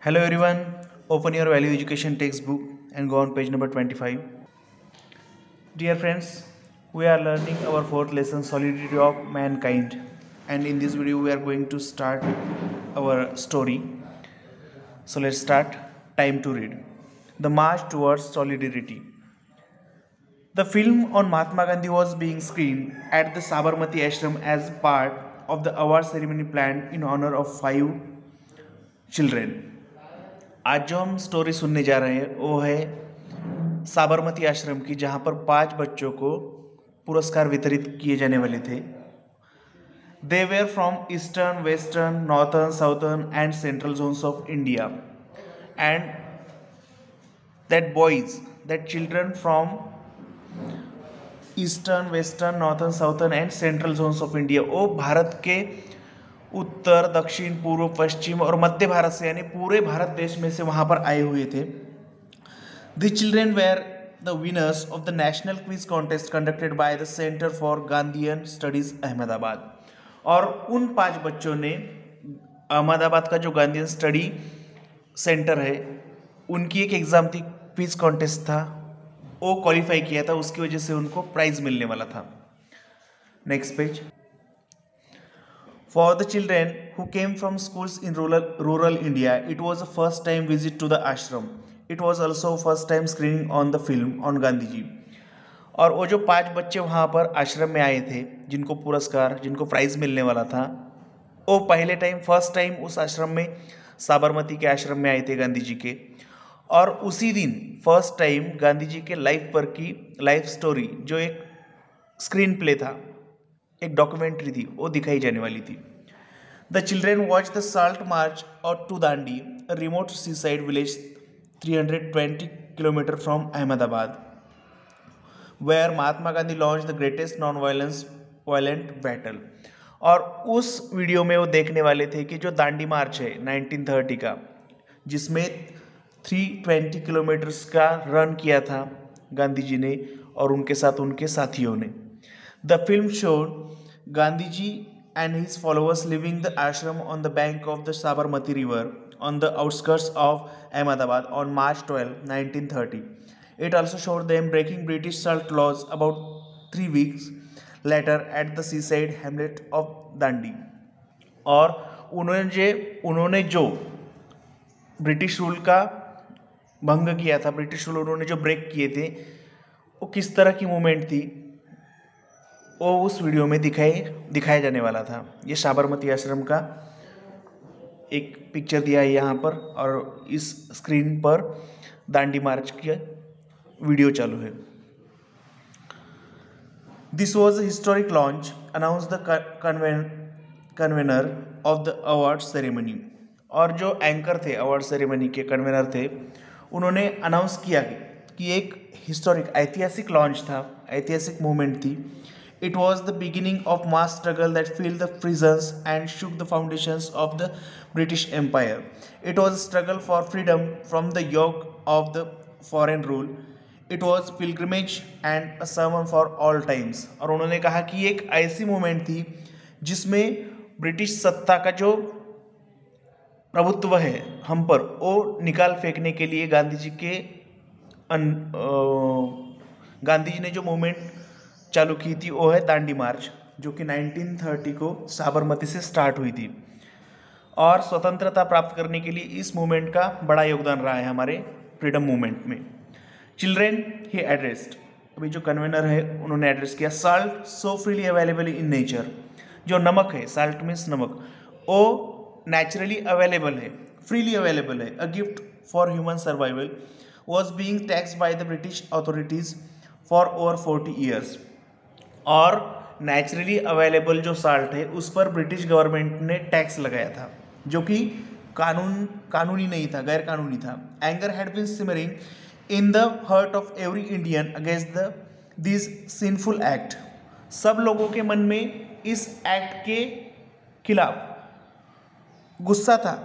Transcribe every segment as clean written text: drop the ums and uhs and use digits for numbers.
Hello everyone, open your value education textbook and go on page number 25. Dear friends, we are learning our fourth lesson Solidity of Mankind, and in this video we are going to start our story. So let's start. Time to read. The March Towards Solidarity. The film on Mahatma Gandhi was being screened at the Sabarmati Ashram as part of the award ceremony planned in honor of 5 children. आज जो हम story सुनने जा रहे हैं वो है साबरमती आश्रम की, जहाँ पर 5 बच्चों को पुरस्कार वितरित किए जाने वाले थे. They were from eastern, western, northern, southern and central zones of India, and that children from eastern, western, northern, southern and central zones of India, वो भारत के उत्तर, दक्षिण, पूर्व, पश्चिम और मध्य भारत से, यानी पूरे भारत देश में से वहाँ पर आए हुए थे. The children were the winners of the national quiz contest conducted by the centre for Gandhian studies Ahmedabad. और उन 5 बच्चों ने अहमदाबाद का जो गांधीयन स्टडी सेंटर है उनकी एक एग्ज़ाम थी, क्विज कॉन्टेस्ट था, वो क्वालिफाई किया था, उसकी वजह से उनको प्राइज़ मिलने वाला था. Next page. For the children who came from schools in rural India, it was a first time visit to the ashram. It was also first time screening on the film on Gandhi ji. और वो जो 5 बच्चे वहाँ पर आश्रम में आए थे जिनको प्राइज़ मिलने वाला था, वो पहले टाइम फर्स्ट टाइम उस आश्रम में, साबरमती के आश्रम में आए थे गांधी जी के. और उसी दिन फर्स्ट टाइम गांधी जी के लाइफ पर की लाइफ स्टोरी, जो एक स्क्रीन प्ले था, एक डॉक्यूमेंट्री थी, वो दिखाई जाने वाली थी. The children watch the salt march और to Dandi, a remote seaside village 320 kilometre from Ahmedabad, where Mahatma Gandhi launch the greatest non violent battle. और उस वीडियो में वो देखने वाले थे कि जो दांडी मार्च है 1930 का, जिसमें 320 किलोमीटर्स का रन किया था गांधी जी ने और उनके साथ उनके साथियों ने. The film showed Gandhiji and his followers leaving the ashram on the bank of the Sabarmati river on the outskirts of Ahmedabad on March 12, 1930. It also showed them breaking British salt laws about 3 weeks later at the seaside hamlet of Dandi. और उन्होंने जो British rule का भंग किया था, British rule उन्होंने जो break किए थे, वो किस तरह की मूवमेंट थी, वो उस वीडियो में दिखाया जाने वाला था. ये साबरमती आश्रम का एक पिक्चर दिया है यहाँ पर, और इस स्क्रीन पर दांडी मार्च की वीडियो चालू है. This was historic launch announce the convener of the award ceremony. और जो एंकर थे, अवार्ड सेरेमनी के कन्वेनर थे, उन्होंने अनाउंस किया कि एक हिस्टोरिक, ऐतिहासिक लॉन्च था, ऐतिहासिक मूवमेंट थी. It was the beginning of mass struggle that filled the prisons and shook the foundations of the British Empire. It was a struggle for freedom from the yoke of the foreign rule. It was pilgrimage and a sermon for all times. और उन्होंने कहा कि एक ऐसी movement थी जिसमें British सत्ता का जो प्रभुत्व है हम पर, वो निकाल फेंकने के लिए गांधी जी ने जो मूवमेंट चालू की थी वो है दांडी मार्च, जो कि 1930 को साबरमती से स्टार्ट हुई थी. और स्वतंत्रता प्राप्त करने के लिए इस मूवमेंट का बड़ा योगदान रहा है हमारे फ्रीडम मूवमेंट में. चिल्ड्रेन ही एड्रेस्ड, अभी जो कन्वेनर है उन्होंने एड्रेस किया. Salt so freely available in nature, जो नमक है, साल्ट मीन्स नमक, वो नेचुरली अवेलेबल है, फ्रीली अवेलेबल है, a gift for human survival, was being taxed by the British authorities for over 40 years. और नेचुरली अवेलेबल जो साल्ट है उस पर ब्रिटिश गवर्नमेंट ने टैक्स लगाया था, जो कि कानूनी नहीं था, गैर कानूनी था. Anger had been simmering in the heart of every Indian against this sinful act. सब लोगों के मन में इस एक्ट के खिलाफ गुस्सा था.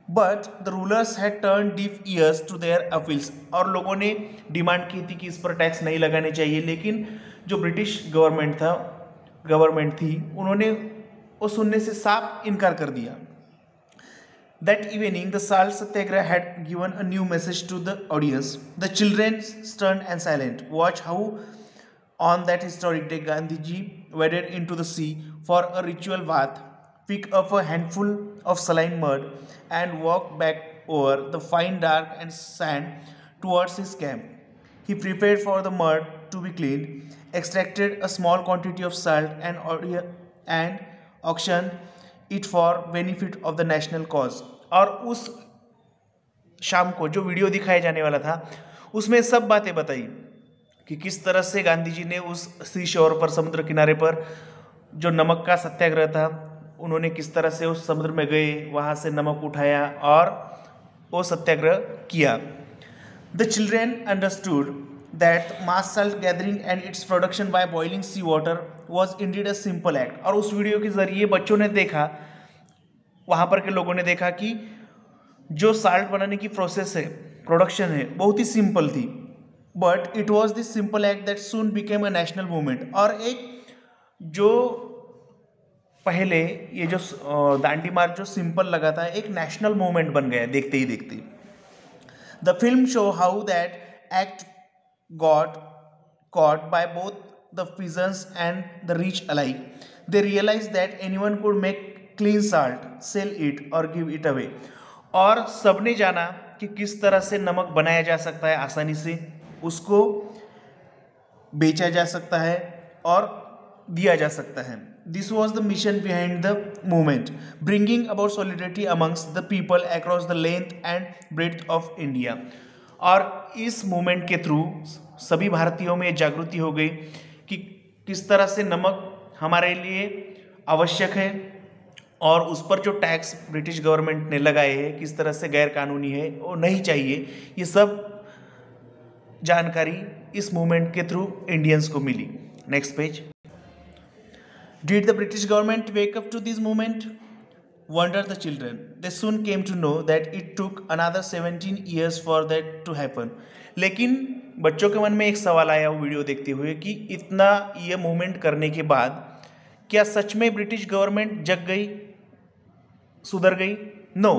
But the rulers had turn deaf ears to their appeals. और लोगों ने डिमांड की थी कि इस पर टैक्स नहीं लगाने चाहिए, लेकिन जो ब्रिटिश गवर्नमेंट थी, उन्होंने वो सुनने से साफ इनकार कर दिया. That evening, the Salt Satyagraha had given a new message to the audience. The children, stunned and silent, watched how on that historic day Gandhiji waded into the sea for a ritual bath, picked up a handful of saline mud, and walked back over the fine dark and sand towards his camp. He prepared for the mud to be cleaned, extracted a small quantity of salt and auctioned it for benefit of the national cause. और उस शाम को जो video दिखाया जाने वाला था उसमें सब बातें बताई कि किस तरह से गांधी जी ने उस सी शोर पर, समुद्र किनारे पर जो नमक का सत्याग्रह था, उन्होंने किस तरह से उस समुद्र में गए, वहाँ से नमक उठाया और वो सत्याग्रह किया. The children understood that mass salt gathering and its production by boiling sea water was indeed a simple act. और उस वीडियो के जरिए बच्चों ने देखा, वहाँ पर के लोगों ने देखा कि जो साल्ट बनाने की प्रोसेस है, प्रोडक्शन है, बहुत ही सिंपल थी. But it was this simple act that soon became a national movement. और एक जो पहले ये जो दांडी मार्च जो सिंपल लगा था, एक नेशनल मूवमेंट बन गया देखते ही देखते. The film show how that act got caught by both the peasants and the rich alike. They realized that anyone could make clean salt, sell it or give it away. और सबने जाना कि किस तरह से नमक बनाया जा सकता है आसानी से, उसको बेचा जा सकता है और दिया जा सकता है. This was the mission behind the movement, bringing about solidarity amongst the people across the length and breadth of India. और इस मूवमेंट के थ्रू सभी भारतीयों में जागृति हो गई कि किस तरह से नमक हमारे लिए आवश्यक है और उस पर जो टैक्स ब्रिटिश गवर्नमेंट ने लगाए हैं किस तरह से गैर कानूनी है, वो नहीं चाहिए. ये सब जानकारी इस मूवमेंट के थ्रू इंडियंस को मिली. Next page. Did the British government wake up to this movement? Wondered the children. They soon came to know that it took another 17 years for that to happen. लेकिन बच्चों के मन में एक सवाल आया वो वीडियो देखते हुए कि इतना ये मूवमेंट करने के बाद क्या सच में ब्रिटिश गवर्नमेंट जग गई, सुधर गई? नो.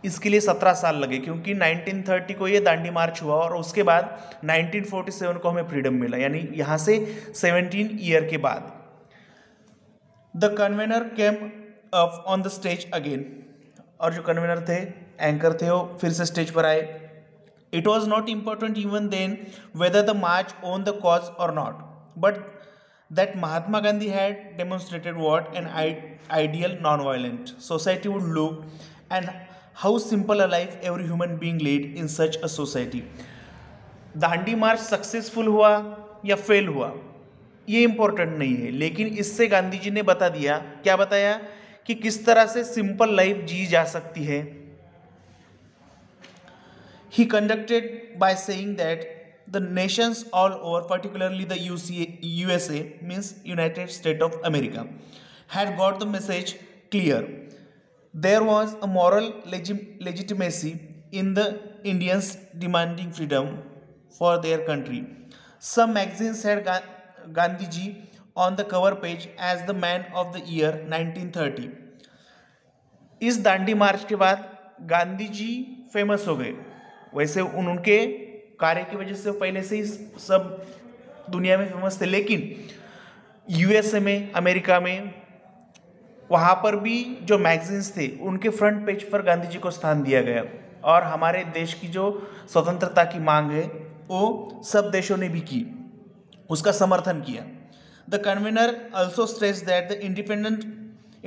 इसके लिए 17 साल लगे, क्योंकि 1930 को ये दांडी मार्च हुआ और उसके बाद 1947 को हमें फ्रीडम मिला, यानी यहाँ से 17 ईयर के बाद. The convener came up on the stage again. और जो कन्वेनर थे, एंकर थे, वो फिर से स्टेज पर आए. It was not important even then whether the march won the cause or not, but that Mahatma Gandhi had demonstrated what an ideal non violent society would look and how simple a life every human being lead in such a society. Dandi march successful हुआ या fail हुआ ये important नहीं है, लेकिन इससे गांधी जी ने बता दिया, क्या बताया, कि किस तरह से सिंपल लाइफ जी जा सकती है. He conducted by saying that the nations all over, particularly the USA, means United States of America, had got the message clear. There was a moral legitimacy in the Indians demanding freedom for their country. Some magazines had Gandhiji on the cover page as the man of the year 1930. इस दांडी मार्च के बाद Gandhi ji famous हो गए. वैसे उनके कार्य की वजह से पहले से ही सब दुनिया में फेमस थे, लेकिन यूएसए में, अमेरिका में, वहाँ पर भी जो मैगजीन्स थे उनके फ्रंट पेज पर गांधी जी को स्थान दिया गया. और हमारे देश की जो स्वतंत्रता की मांग है वो सब देशों ने भी की, उसका समर्थन किया. The convener also stress that the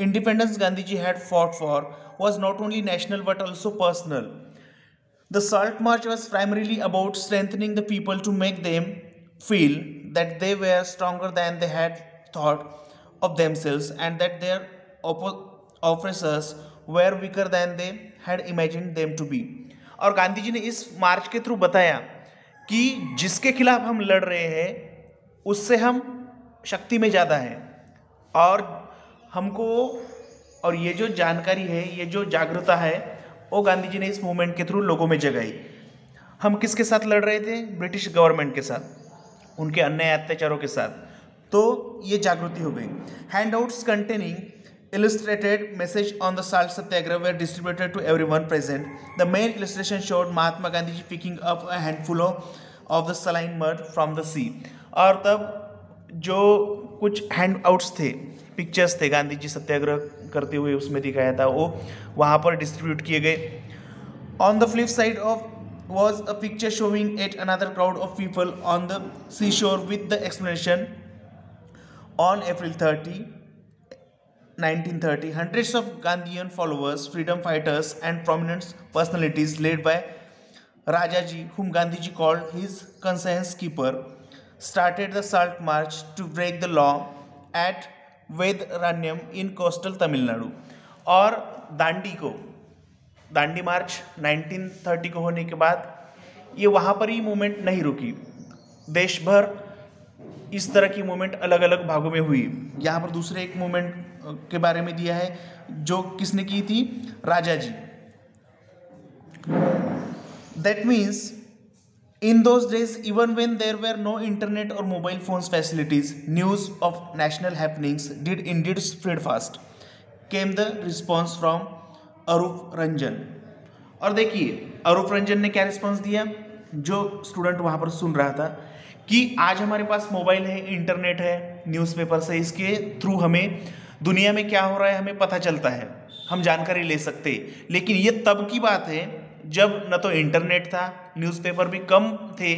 independence Gandhiji had fought for was not only national but also personal. The Salt March was primarily about strengthening the people to make them feel that they were stronger than they had thought of themselves and that their oppressors were weaker than they had imagined them to be. और गांधी जी ने इस मार्च के through बताया कि जिसके खिलाफ हम लड़ रहे हैं उससे हम शक्ति में ज़्यादा हैं, और हमको, और ये जो जानकारी है, ये जो जागरूकता है, वो गांधी जी ने इस मूवमेंट के थ्रू लोगों में जगाई. हम किसके साथ लड़ रहे थे? ब्रिटिश गवर्नमेंट के साथ, उनके अन्याय अत्याचारों के साथ. तो ये जागृति हो गई. Handouts containing illustrated message on the salt satyagraha were distributed to everyone present. The main illustration showed Mahatma Gandhi ji picking up a handful of the saline mud from the sea. और तब जो कुछ hand outs थे, pictures थे गांधी जी सत्याग्रह करते हुए उसमें दिखाया था, वो वहाँ पर डिस्ट्रीब्यूट किए गए. On the flip side of was a picture showing yet another crowd of people on the seashore with the explanation. On April 30, 1930, hundreds of Gandhian followers, freedom fighters, and prominent personalities led by Rajaji, whom Gandhiji called his conscience keeper, started the Salt March to break the law at Vedaranyam in coastal Tamil Nadu. और दांडी मार्च 1930 को होने के बाद ये वहाँ पर ही movement नहीं रुकी. देश भर इस तरह की मूवमेंट अलग अलग भागों में हुई. यहाँ पर दूसरे एक मूवमेंट के बारे में दिया है जो किसने की थी, Raja ji. That means in those days, even when there were no internet or mobile phones facilities, news of national happenings did indeed spread fast. Came the response from अरूप रंजन. और देखिए अरूप रंजन ने क्या रिस्पॉन्स दिया, जो स्टूडेंट वहाँ पर सुन रहा था कि आज हमारे पास मोबाइल है, इंटरनेट है, न्यूज़पेपर से इसके थ्रू हमें दुनिया में क्या हो रहा है हमें पता चलता है, हम जानकारी ले सकते. लेकिन ये तब की बात है जब न तो इंटरनेट था, न्यूज़पेपर भी कम थे,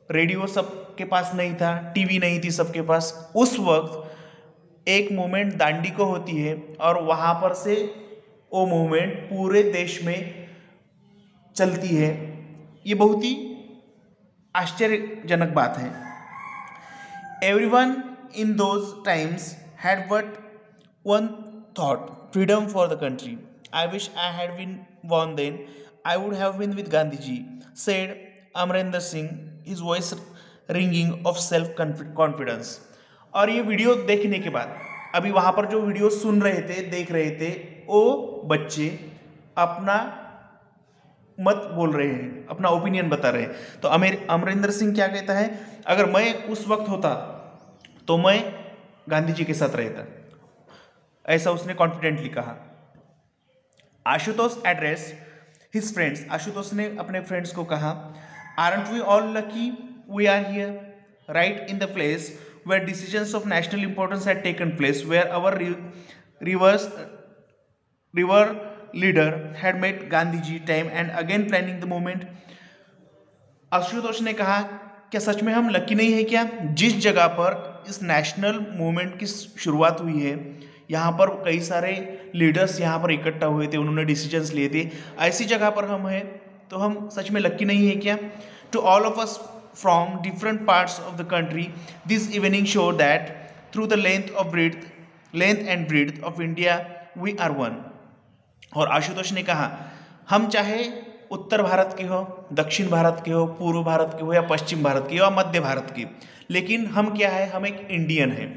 रेडियो सबके पास नहीं था, टीवी नहीं थी सबके पास. उस वक्त एक मूवमेंट दांडी को होती है और वहाँ पर से वो मूवमेंट पूरे देश में चलती है. ये बहुत ही आश्चर्यजनक बात है. Everyone in those times had but one thought, freedom for the country. I wish I had been born then. I would have been with Gandhi ji, said Amrinder Singh, his voice ringing of self-confidence. और ये video देखने के बाद अभी वहाँ पर जो video सुन रहे थे, देख रहे थे, वो बच्चे अपना मत बोल रहे हैं, अपना ओपिनियन बता रहे हैं. तो अमरिंदर सिंह क्या कहता है, अगर मैं उस वक्त होता तो मैं गांधी जी के साथ रहता. ऐसा उसने कॉन्फिडेंटली कहा. Ashutosh address his friends. Ashutosh ने अपने फ्रेंड्स को कहा, aren't we all lucky we are here right in the place where decisions of national importance had taken place, where our river leader had met Gandhi ji time and again planning the movement. Ashutosh ने कहा, क्या सच में हम lucky नहीं है क्या, जिस जगह पर इस नेशनल मूवमेंट की शुरुआत हुई है, यहाँ पर कई सारे लीडर्स यहाँ पर इकट्ठा हुए थे, उन्होंने डिसीजंस लिए थे, ऐसी जगह पर हम हैं, तो हम सच में लकी नहीं है क्या. To all of us from different parts of the country, this evening show that through the length and breath of India we are one. और आशुतोष ने कहा, हम चाहे उत्तर भारत के हो, दक्षिण भारत के हो, पूर्व भारत के हो या पश्चिम भारत के हो या मध्य भारत के, लेकिन हम क्या है, हम एक इंडियन हैं.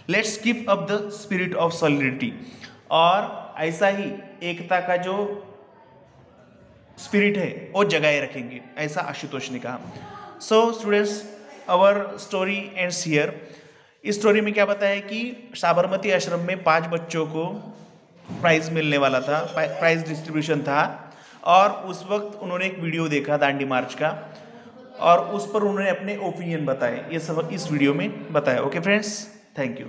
Let's keep up the spirit of solidity. और ऐसा ही एकता का जो स्पिरिट है वो जगाए रखेंगे, ऐसा आशुतोष ने कहा. So students, our story ends here. इस स्टोरी में क्या बताया कि साबरमती आश्रम में 5 बच्चों को प्राइज़ मिलने वाला था, प्राइज़ डिस्ट्रीब्यूशन था, और उस वक्त उन्होंने एक वीडियो देखा दांडी मार्च का और उस पर उन्होंने अपने ओपिनियन बताए. ये सब इस वीडियो में बताया. Okay friends, thank you.